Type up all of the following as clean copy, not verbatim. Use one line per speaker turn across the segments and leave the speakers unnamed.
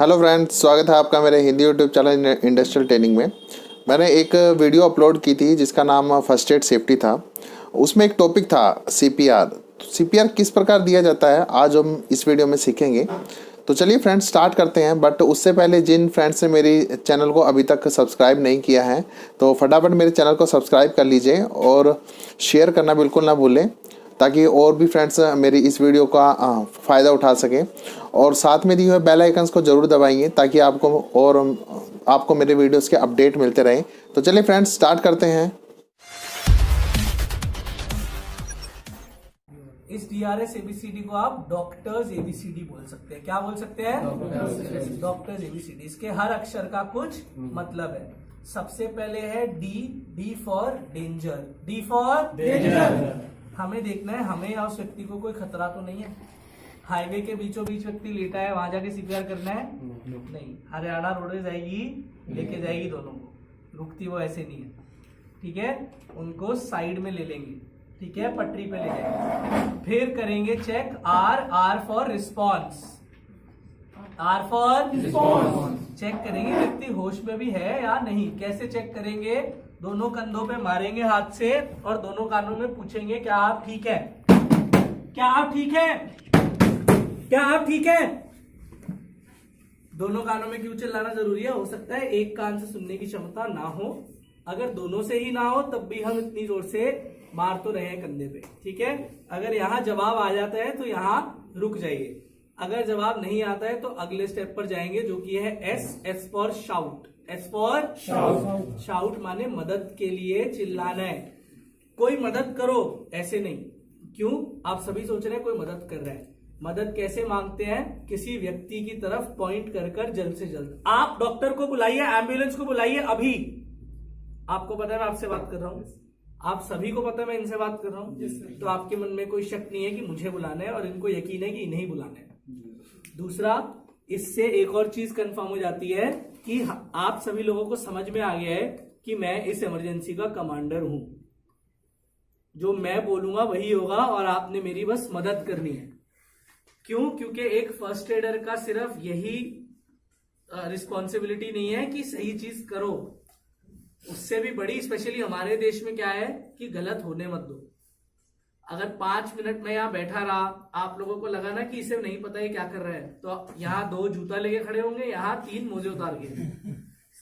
Hello friends, स्वागत है आपका मेरे Hindi YouTube channel industrial training में। मैंने एक वीडियो अपलोड की थी जिसका नाम फर्स्ट एड सेफ्टी था। उसमें एक टॉपिक था सीपीआर। सीपीआर किस प्रकार दिया जाता है आज हम इस वीडियो में सीखेंगे। तो चलिए फ्रेंड्स स्टार्ट करते हैं। बट उससे पहले जिन फ्रेंड्स ने मेरी चैनल को अभी तक सब्सक्राइब नहीं किया है तो फटाफट मेरे चैनल को सब्सक्राइब कर लीजिए और शेयर करना बिल्कुल ना भूलें ताकि और भी फ्रेंड्स मेरी इस वीडियो का फ़ायदा उठा सकें। और साथ में दिए हुए बेल आइकन्स को ज़रूर दबाइए ताकि आपको मेरे वीडियोस के अपडेट मिलते रहें। तो चलिए फ्रेंड्स स्टार्ट करते हैं।
इस DRS ABCD को आप डॉक्टर्स ABCD बोल सकते हैं। क्या बोल सकते हैं? Doctors ABCD। इसके हर अक्षर का कुछ मतलब है। सबसे पहले है D for danger. D for danger. हमें देखना है हमें या उस व्यक्ति को कोई खतरा तो नहीं है। हाईवे के बीचों बीच व्यक्ति लेटा है, वहां जाके CPR करना है? नहीं। हरियाणा रोडवेज आएगी, लेके जाएगी दोनों को, रुकती वो ऐसे नहीं है। ठीक है, उनको साइड में ले लेंगे। ठीक है, पटरी पे ले जाएंगे। फिर करेंगे check R for response. R for response. Check करेंगे व्यक्ति होश में भी है या नहीं। कैसे चेक करेंगे? दोनों कंधों पे मारेंगे हाथ से और दोनों कानों में पूछेंगे क्या आप ठीक है? क्या आप ठीक है? क्या आप ठीक है? दोनों कानों में क्यों चिल्लाना जरूरी है? हो सकता है एक कान से सुनने की क्षमता ना हो। अगर दोनों से ही ना हो तब भी हम इतनी जोर से मार तो रहे हैं कंधे पे। ठीक है, अगर यहां जवाब आ जाता है तो यहां रुक जाइए। अगर जवाब नहीं आता है तो अगले स्टेप पर जाएंगे जो कि है S for shout. S for shout. Shout माने मदद के लिए चिल्लाना है। कोई मदद करो ऐसे नहीं। क्यों? आप सभी सोच रहे हैं कोई मदद कर रहा है। मदद कैसे मांगते हैं? किसी व्यक्ति की तरफ पॉइंट कर कर जल्द से जल्द। आप डॉक्टर को बुलाइए, एम्बुलेंस को बुलाइए अभी। आपको पता है मैं आपसे बात कर रहा हूं, आप सभी को पता है मैं इनसे बात कर रहा हूं। तो आपके मन में कोई शक नहीं है कि मुझे बुलाना है और इनको यकीन है कि इन्हें बुलाना है। दूसरा, इससे एक और चीज कंफर्म हो जाती है कि आप सभी लोगों को समझ में आ गया है कि मैं इस इमरजेंसी का कमांडर हूं। जो मैं बोलूंगा वही होगा और आपने मेरी बस मदद करनी है। क्यों? क्योंकि एक फर्स्ट एडर का सिर्फ यही रिस्पॉन्सिबिलिटी नहीं है कि सही चीज करो। उससे भी बड़ी, स्पेशली हमारे देश में क्या है कि गलत होने मत दो। अगर 5 मिनट में यहाँ बैठा रहा, आप लोगों को लगा ना कि इसे नहीं पता है क्या कर रहा है, तो यहाँ 2 जूता लेके खड़े होंगे, यहाँ 3 मोजे उतार के।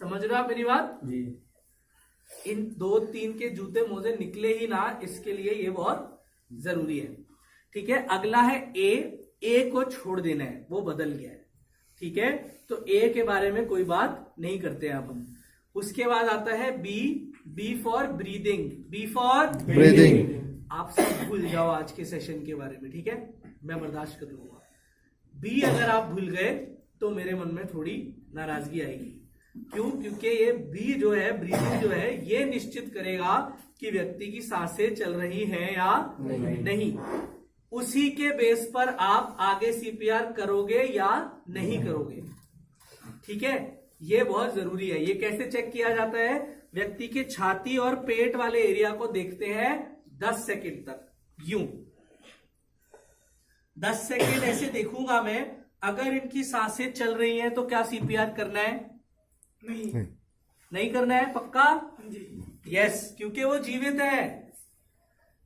समझ रहे हो आप मेरी बात? जी। इन 2-3 के जूते मोजे निकले ही ना, इसके लिए ये बहुत जरूरी है। ठीक है, अगला है ए को छोड़ देना है, वो बदल गया है। ठीक है, तो ए के बारे में कोई बात नहीं करते हैं अब हम। उसके बाद आता है B for breathing. B for breathing. आप सब भूल जाओ आज के सेशन के बारे में। ठीक है, मैं बर्दाश्त कर लूंगा। बी अगर आप भूल गए तो मेरे मन में थोड़ी नाराजगी आएगी। क्यों? क्योंकि ये बी जो है, ब्रीदिंग जो है, ये निश्चित करेगा कि व्यक्ति की सांसें चल रही हैं या नहीं। उसी के बेस पर आप आगे CPR करोगे या नहीं करोगे। ठीक है, ये बहुत जरूरी है। ये कैसे चेक किया जाता है? व्यक्ति के छाती और पेट वाले एरिया को देखते हैं 10 सेकंड तक। यूं 10 सेकंड ऐसे देखूंगा मैं। अगर इनकी सांसें चल रही हैं तो क्या CPR करना है? नहीं करना है। पक्का? यस, क्योंकि वो जीवित है।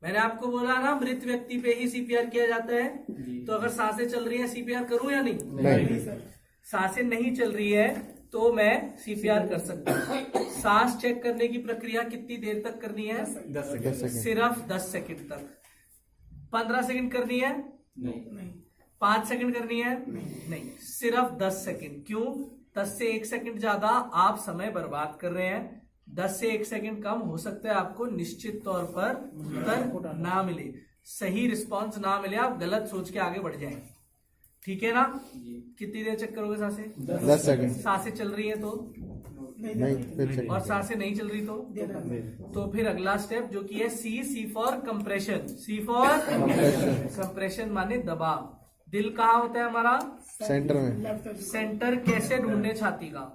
मैंने आपको बोला ना मृत व्यक्ति पे ही CPR किया जाता है। तो अगर सांसें चल रही है CPR करूं या नहीं? सांसें नहीं चल रही है तो मैं CPR कर सकता हूं। सांस चेक करने की प्रक्रिया कितनी देर तक करनी है? 10 सेकंड। सिर्फ 10 सेकंड तक। 15 सेकंड करनी है? नहीं। 5 सेकंड करनी है? नहीं, सिर्फ 10 सेकंड। क्यों? 10 से 1 सेकंड ज्यादा आप समय बर्बाद कर रहे हैं। 10 से 1 सेकंड कम हो सकता है आपको निश्चित तौर पर उत्तर ना मिले, सही रिस्पॉन्स ना मिले, आप गलत सोच के आगे बढ़ जाएं। ठीक है ना? कितनी देर चेक करोगे सांसें?
10 सेकंड।
सांसें चल रही है तो
नहीं,
और सांसें नहीं चल रही तो फिर अगला स्टेप जो कि है C for compression. C for compression माने दबाव। दिल कहाँ होता है हमारा?
सेंटर में।
सेंटर कैसे ढूंढने छाती का?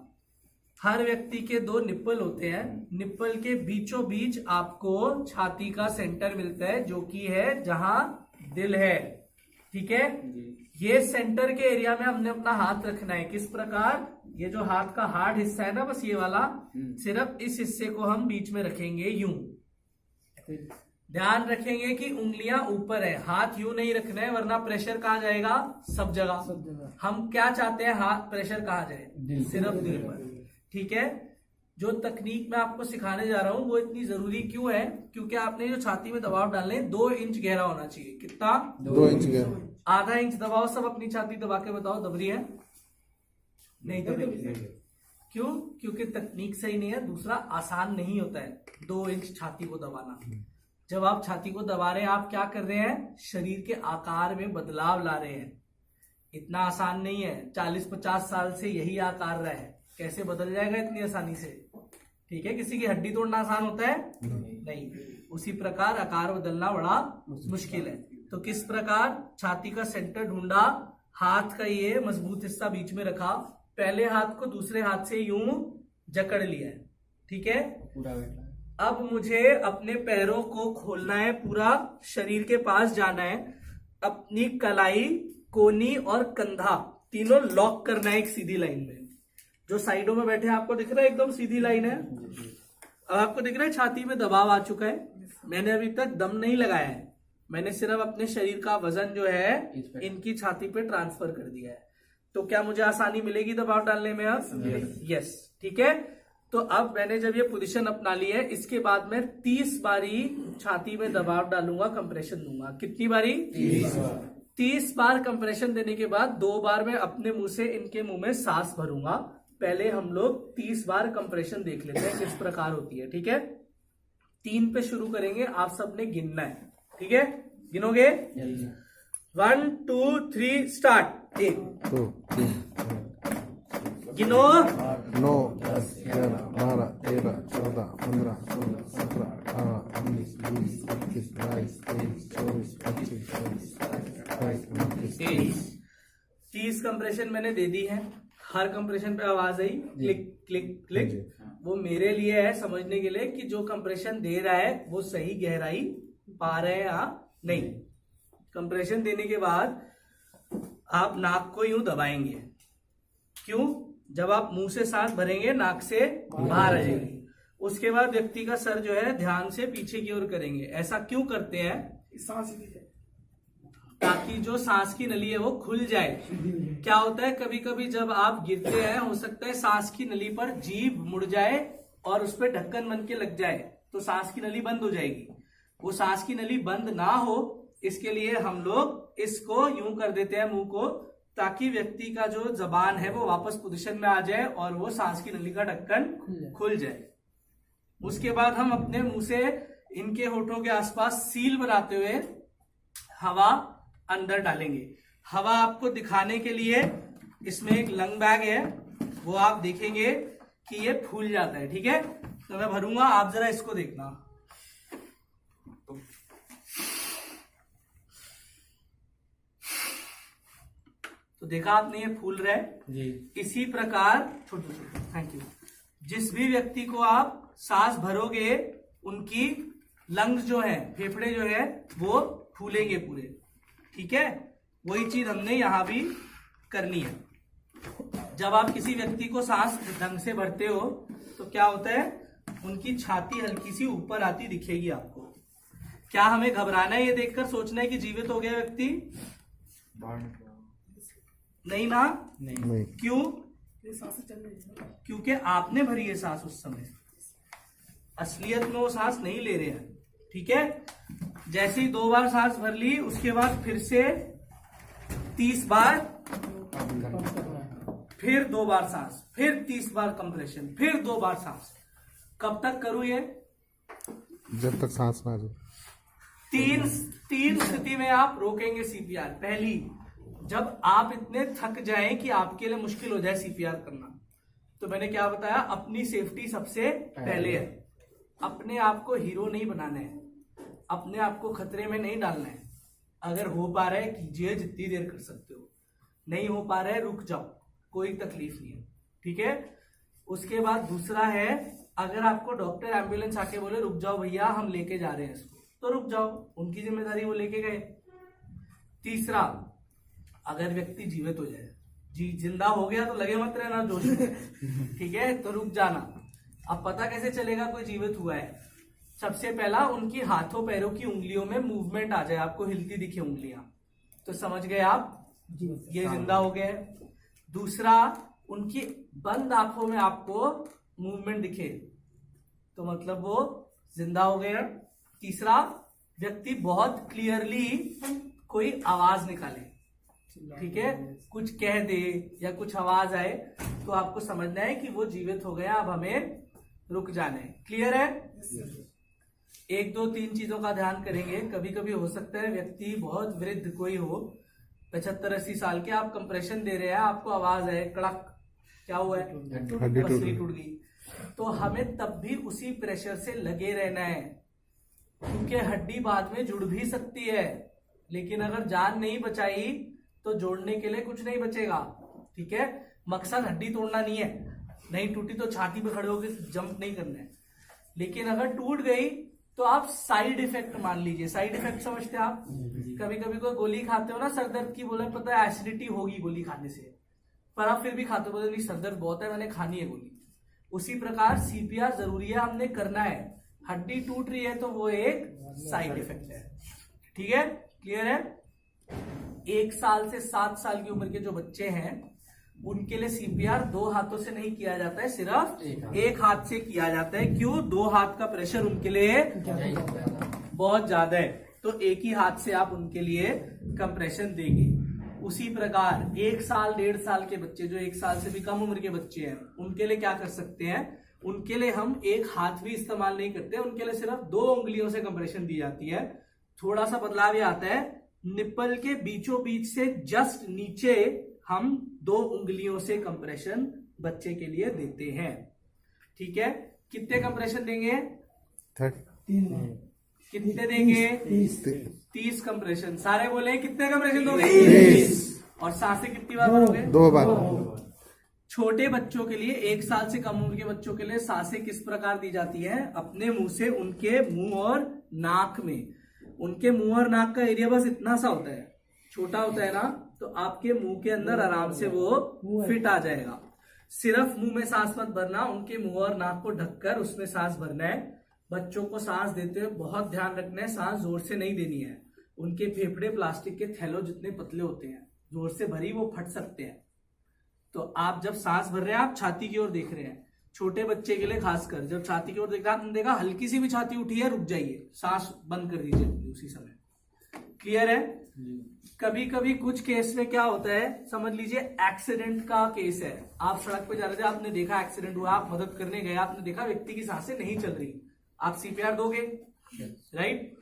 हर व्यक्ति के 2 निप्पल होते हैं। निप्पल के बीचों बीच आपको छाती का सेंटर मिलता है जो कि है जहां दिल है। ठीक है, ये सेंटर के एरिया में हमने अपना हाथ रखना है। किस प्रकार? ये जो हाथ का हार्ड हिस्सा है ना, बस ये वाला, सिर्फ इस हिस्से को हम बीच में रखेंगे यूं। ध्यान रखेंगे कि उंगलियां ऊपर है, हाथ यूं नहीं रखना है, वरना प्रेशर कहाँ जाएगा? सब जगह। हम क्या चाहते हैं? हाथ प्रेशर कहाँ जाए? सिर्फ दिल पर। ठीक है। जो तकनीक मैं आपको सिखाने जा रहा हूं वो इतनी जरूरी क्यों है? क्योंकि आपने जो छाती में दबाव डालने 2 इंच गहरा होना चाहिए। कितना?
2 इंच गहरा।
आधा इंच दबाओ, सब अपनी छाती दबा के बताओ, दब रही है? नहीं दबेगी। क्यों? क्योंकि तकनीक सही नहीं है। दूसरा, आसान नहीं होता है 2 इंच छाती को दबाना। जब आप छाती को दबा रहे हैं, आप क्या कर रहे हैं? शरीर के आकार में बदलाव ला रहे हैं। इतना आसान नहीं है। 40-50 साल से यही आकार रहा है, कैसे बदल जाएगा इतनी आसानी से? ठीक है। किसी की हड्डी तोड़ना आसान होता है? नहीं। उसी प्रकार आकार बदलना बड़ा मुश्किल है। तो किस प्रकार? छाती का सेंटर ढूंढा, हाथ का ये मजबूत हिस्सा बीच में रखा, पहले हाथ को दूसरे हाथ से यूं जकड़ लिया है। ठीक है। अब मुझे अपने पैरों को खोलना है, पूरा शरीर के पास जाना है, अपनी कलाई, कोहनी और कंधा तीनों लॉक करना है एक सीधी लाइन में। जो साइडों में बैठे हैं आपको दिख रहा है एकदम सीधी लाइन है। अब आपको दिख रहा है छाती में दबाव आ चुका है। मैंने अभी तक दम नहीं लगाया है, मैंने सिर्फ अपने शरीर का वजन जो है इनकी छाती पे ट्रांसफर कर दिया है। तो क्या मुझे आसानी मिलेगी दबाव डालने में? अब यस। ठीक है। तो अब मैंने जब ये पोजीशन अपना ली है, इसके बाद मैं 30 बारी छाती में दबाव डालूंगा, कंप्रेशन दूंगा। कितनी बारी? 30 बार कंप्रेशन देने के बाद 2 बार मैं अपने मुंह से इनके मुंह में सांस भरूंगा। पहले हम लोग 30 बार कंप्रेशन देख लेते हैं किस प्रकार होती है। ठीक है। 3 पे शुरू करेंगे, आप सबने गिनना है। ठीक है। गिनोगे? 1 2 3 स्टार्ट। 1
2 3
गिनो।
9 10 11 12 13 14 15 16 17 18 19 20 21 22 23 24 25 26 27 28
30 कंप्रेशन मैंने दे दी है। हर कंप्रेशन पे आवाज आई क्लिक क्लिक क्लिक। वो मेरे लिए है समझने के लिए कि जो कंप्रेशन दे रहा है वो सही गहराई पा रहे हैं या नहीं। कंप्रेशन देने के बाद आप नाक को यूं दबाएंगे। क्यों? जब आप मुंह से सांस भरेंगे नाक से बाहर आ जाएगी। उसके बाद व्यक्ति का सर जो है ध्यान से पीछे की ओर करेंगे। ऐसा क्यों करते हैं? सांस ताकि जो सांस की नली है वो खुल जाए। क्या होता है, कभी कभी जब आप गिरते हैं, हो सकता है सांस की नली पर जीभ मुड़ जाए और उस पर ढक्कन बन के लग जाए, तो सांस की नली बंद हो जाएगी। वो सांस की नली बंद ना हो इसके लिए हम लोग इसको यूं कर देते हैं मुंह को, ताकि व्यक्ति का जो जबान है वो वापस पोजीशन में आ जाए और वो सांस की नली का ढक्कन खुल जाए। उसके बाद हम अपने मुंह से इनके होठों के आसपास सील बनाते हुए हवा अंदर डालेंगे। हवा आपको दिखाने के लिए इसमें एक लंग बैग है, वो आप देखेंगे कि ये फूल जाता है। ठीक है। तो मैं भरूंगा, आप जरा इसको देखना। तो देखा आपने, ये फूल रहा है जी। इसी प्रकार थैंक यू, जिस भी व्यक्ति को आप सांस भरोगे उनकी लंग्स जो है, फेफड़े जो है वो फूलेंगे पूरे। ठीक है। वही चीज हमने यहां भी करनी है। जब आप किसी व्यक्ति को सांस ढंग से भरते हो तो क्या होता है, उनकी छाती हल्की सी ऊपर आती दिखेगी आपको। क्या हमें घबराना है ये देखकर, सोचना है कि जीवित हो गया व्यक्ति? नहीं ना? नहीं। क्यों? क्योंकि आपने भरी है सांस उस समय, असलियत में वो सांस नहीं ले रहे हैं। ठीक है। जैसे ही 2 बार सांस भर ली, उसके बाद फिर से 30 बार, फिर 2 बार सांस, फिर 30 बार कंप्रेशन, फिर 2 बार सांस। कब तक करूं ये?
जब तक सांस ना आ जाए।
तीन स्थिति में आप रोकेंगे सीपीआर। पहली, जब आप इतने थक जाएं कि आपके लिए मुश्किल हो जाए सीपीआर करना। तो मैंने क्या बताया, अपनी सेफ्टी सबसे पहले है। अपने आप को हीरो नहीं बनाना है, अपने आप को खतरे में नहीं डालना है। अगर हो पा रहा है कीजिए, जितनी देर कर सकते हो। नहीं हो पा रहा है रुक जाओ, कोई तकलीफ नहीं है। ठीक है। उसके बाद दूसरा है, अगर आपको डॉक्टर एम्बुलेंस आके बोले रुक जाओ भैया हम लेके जा रहे हैं इसको, तो रुक जाओ, उनकी जिम्मेदारी वो लेके गए। तीसरा, अगर व्यक्ति जीवित हो जाए, जी जिंदा हो गया तो लगे मत रहना जोश में, ठीक है, तो रुक जाना। अब पता कैसे चलेगा कोई जीवित हुआ है? सबसे पहला उनकी हाथों पैरों की उंगलियों में मूवमेंट आ जाए, आपको हिलती दिखे उंगलियां, तो समझ गए आप ये जिंदा हो गए। दूसरा, उनकी बंद आंखों में आपको मूवमेंट दिखे तो मतलब वो जिंदा हो गए। तीसरा, व्यक्ति बहुत क्लियरली कोई आवाज निकाले, ठीक है, कुछ कह दे या कुछ आवाज आए तो आपको समझना है कि वो जीवित हो गया, अब हमें रुक जाना है। क्लियर है? 1 2 3 चीजों का ध्यान करेंगे। कभी कभी हो सकता है व्यक्ति बहुत वृद्ध कोई हो, 75-80 साल के, आप कंप्रेशन दे रहे हैं, आपको आवाज है कड़क, क्या हुआ है? पसली टूट गई, तो हमें तब भी उसी प्रेशर से लगे रहना है, क्योंकि हड्डी बाद में जुड़ भी सकती है, लेकिन अगर जान नहीं बचाई तो जोड़ने के लिए कुछ नहीं बचेगा, ठीक है। मकसद हड्डी तोड़ना नहीं है, नहीं टूटी तो छाती पे खड़े होकर जंप नहीं करना है, लेकिन अगर टूट गई तो आप साइड इफेक्ट मान लीजिए। साइड इफेक्ट समझते हैं आप? कभी कभी कोई गोली खाते हो ना सर दर्द की, बोले पता है एसिडिटी होगी गोली खाने से, पर आप फिर भी खाते हो, बोले नहीं सर दर्द बहुत है, मैंने खानी है गोली। उसी प्रकार सीपीआर जरूरी है, हमने करना है। हड्डी टूट रही है तो वो एक साइड इफेक्ट है, ठीक है, क्लियर है। 1 साल से 7 साल की उम्र के जो बच्चे हैं उनके लिए सीपीआर 2 हाथों से नहीं किया जाता है, सिर्फ एक हाथ से किया जाता है। क्यों? 2 हाथ का प्रेशर उनके लिए बहुत ज्यादा है, तो एक ही हाथ से आप उनके लिए कंप्रेशन देंगे। उसी प्रकार 1 साल 1.5 साल के बच्चे, जो 1 साल से भी कम उम्र के बच्चे हैं, उनके लिए क्या कर सकते हैं? उनके लिए हम एक हाथ भी इस्तेमाल नहीं करते, उनके लिए सिर्फ 2 उंगलियों से कंप्रेशन दी जाती है। थोड़ा सा बदलाव ये आता है, निप्पल के बीचों बीच से जस्ट नीचे हम 2 उंगलियों से कंप्रेशन बच्चे के लिए देते हैं, ठीक है। कितने कंप्रेशन देंगे?
30।
कितने देंगे? 30 कंप्रेशन। सारे बोले कितने कंप्रेशन दोगे?
30।
और सांसें कितनी बार भरोगे?
2 बार।
छोटे बच्चों के लिए, 1 साल से कम उम्र के बच्चों के लिए सांसें किस प्रकार दी जाती है? अपने मुंह से उनके मुंह और नाक में। उनके मुंह और नाक का एरिया बस इतना सा होता है, छोटा होता है ना, तो आपके मुंह के अंदर आराम से वो फिट आ जाएगा। सिर्फ मुंह में सांस मत भरना, उनके मुंह और नाक को ढककर उसमें सांस भरना है। बच्चों को सांस देते हुए बहुत ध्यान रखना है, सांस जोर से नहीं देनी है। उनके फेफड़े प्लास्टिक के थैलों जितने पतले होते हैं, जोर से भरी वो फट सकते हैं। तो आप जब सांस भर रहे हैं, आप छाती की ओर देख रहे हैं। छोटे बच्चे के लिए खासकर जब छाती की ओर देखा हल्की सी भी छाती उठी है, रुक जाइए, सांस बंद कर दीजिए उसी समय। क्लियर है? कभी कभी कुछ केस में क्या होता है, समझ लीजिए एक्सीडेंट का केस है, आप सड़क पे जा रहे थे, आपने देखा एक्सीडेंट हुआ, आप मदद करने गए, आपने देखा व्यक्ति की सांसें नहीं चल रही, आप सीपीआर दोगे, राइट।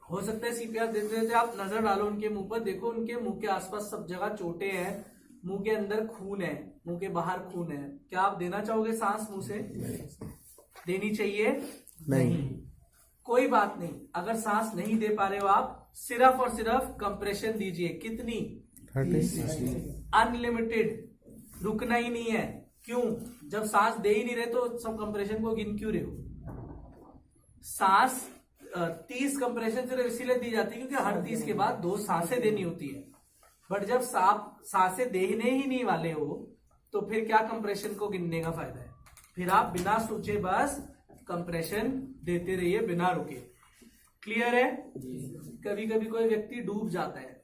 हो सकता है सीपीआर देते देते आप नजर डालो उनके मुंह पर, देखो उनके मुंह के आसपास सब जगह चोटें हैं, मुंह के अंदर खून है, मुंह के बाहर खून है। क्या आप देना चाहोगे सांस मुंह से? देनी चाहिए?
नहीं।
कोई बात नहीं, अगर सांस नहीं दे पा रहे हो आप, सिर्फ और सिर्फ कंप्रेशन दीजिए। कितनी?
30।
अनलिमिटेड, रुकना ही नहीं है। क्यों? जब सांस दे ही नहीं रहे तो सब कंप्रेशन को गिन क्यों रहे हो? सांस 30 कंप्रेशन सिर्फ इसीलिए दी जाती है क्योंकि हर 30 के बाद 2 सांसें देनी होती है। बट जब सांसें देने ही नहीं वाले हो तो फिर क्या कंप्रेशन को गिनने का फायदा है? फिर आप बिना सोचे बस कंप्रेशन देते रहिए बिना रुके। क्लियर है? कभी कभी कोई व्यक्ति डूब जाता है,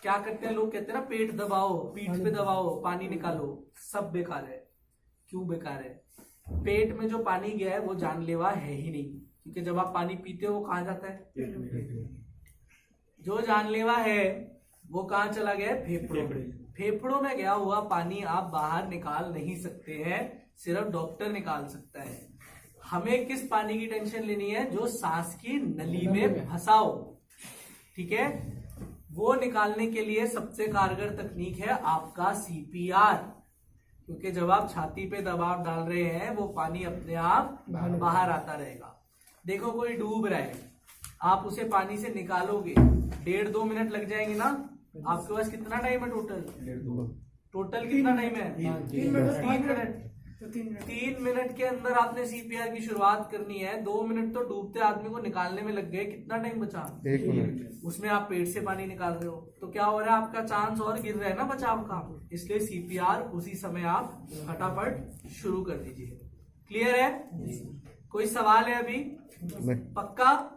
क्या करते हैं लोग? कहते हैं ना पेट दबाओ, पीठ पे दबाओ, पानी निकालो। सब बेकार है। क्यों बेकार है? पेट में जो पानी गया है वो जानलेवा है ही नहीं, क्योंकि जब आप पानी पीते हो वो कहां जाता है? जो जानलेवा है वो कहां चला गया? फेफड़ों। फेफड़ों में गया हुआ पानी आप बाहर निकाल नहीं सकते हैं, सिर्फ डॉक्टर निकाल सकता है। हमें किस पानी की टेंशन लेनी है? जो सांस की नली में फंसा हो, ठीक है। वो निकालने के लिए सबसे कारगर तकनीक है आपका सीपीआर, क्योंकि जब आप छाती पे दबाव डाल रहे हैं वो पानी अपने आप बाहर आता रहेगा। देखो कोई डूब रहा है, आप उसे पानी से निकालोगे, 1.5-2 मिनट लग जाएंगे ना। आपके पास कितना टाइम है टोटल? टोटल कितना टाइम है? 3 मिनट। 3 मिनट के अंदर आपने सीपीआर की शुरुआत करनी है। 2 मिनट तो डूबते आदमी को निकालने में लग गए, कितना टाइम बचा?
1 मिनट।
उसमें आप पेट से पानी निकाल रहे हो, तो क्या हो रहा है, आपका चांस और गिर रहा है ना बचाव का। इसलिए सीपीआर उसी समय आप फटाफट शुरू कर दीजिए। क्लियर है? कोई सवाल है अभी?
नहीं।
पक्का?